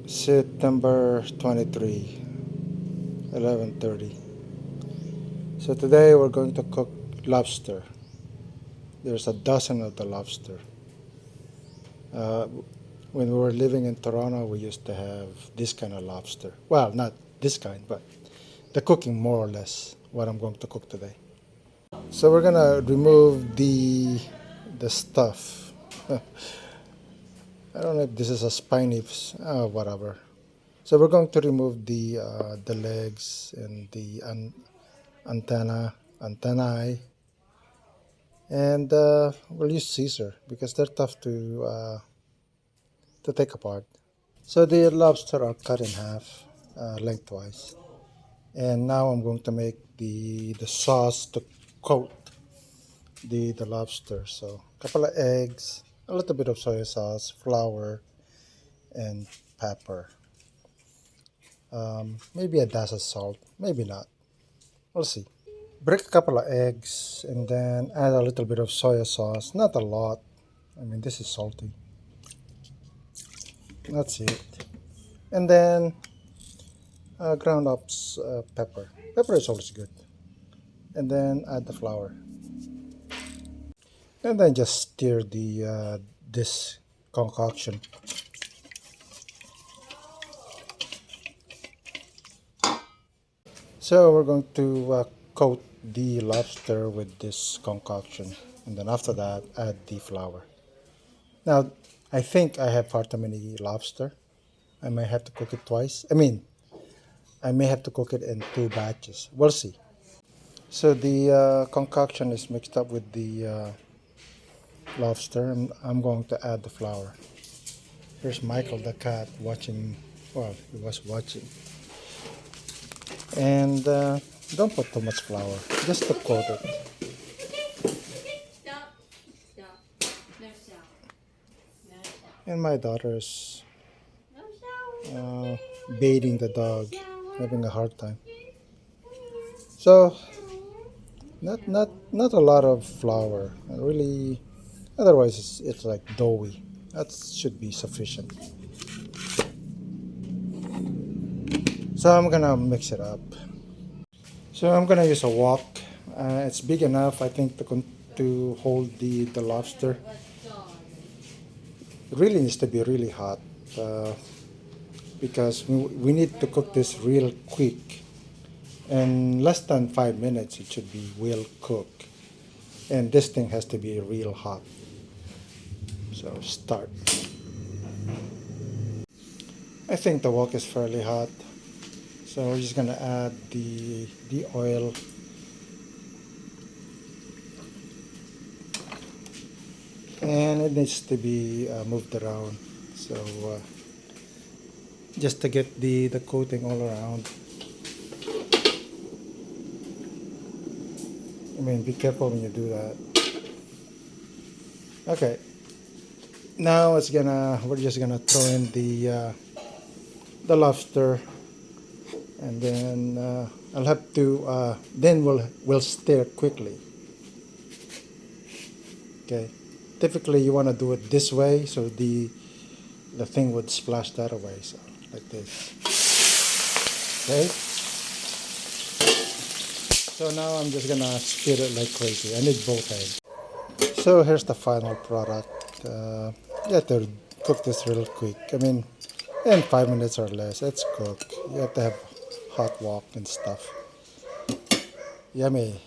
September 23, 11:30. So today we're going to cook lobster. There's a dozen of the lobster. Uh, when we were living in Toronto, we used to have this kind of lobster. Well, not this kind, but the cooking more or less what I'm going to cook today. So we're gonna remove the stuff. I don't know if this is a spiny, whatever. So we're going to remove the legs and the antennae, and we'll use scissor because they're tough to take apart. So the lobster are cut in half lengthwise, and now I'm going to make the sauce to coat the lobster. So a couple of eggs, a little bit of soy sauce, flour, and pepper. Maybe a dash of salt, maybe not. We'll see. Break a couple of eggs and then add a little bit of soy sauce. Not a lot. I mean, this is salty. That's it. And then ground up pepper. Pepper is always good. And then add the flour. And then just stir this concoction. So we're going to coat the lobster with this concoction. And then after that, add the flour. Now, I think I have far too many lobster. I might have to cook it twice. I may have to cook it in two batches. We'll see. So the concoction is mixed up with the lobster. I'm going to add the flour. Here's Michael the cat watching. Well, he was watching. And don't put too much flour, just to coat it. Stop. Stop. No shower. No shower. And my daughter's No shower. baiting the dog, having a hard time. So not a lot of flour. Really, otherwise it's like doughy. That should be sufficient. So I'm gonna mix it up. So I'm gonna use a wok. It's big enough, I think, to hold the lobster. It really needs to be really hot because we need to cook this real quick. In less than 5 minutes, it should be well cooked. And this thing has to be real hot. So start. I think the wok is fairly hot. So we're just gonna add the oil. And it needs to be moved around. So just to get the coating all around. I mean, be careful when you do that. Okay. Now we're just gonna throw in the lobster, and then I'll have to then we'll stir quickly. Okay. Typically you want to do it this way so the thing would splash that away. So like this. Okay. So now I'm just gonna stir it like crazy. I need both eggs. So here's the final product. You have to cook this real quick. I mean, in 5 minutes or less, it's cooked. You have to have hot wok and stuff. Yummy.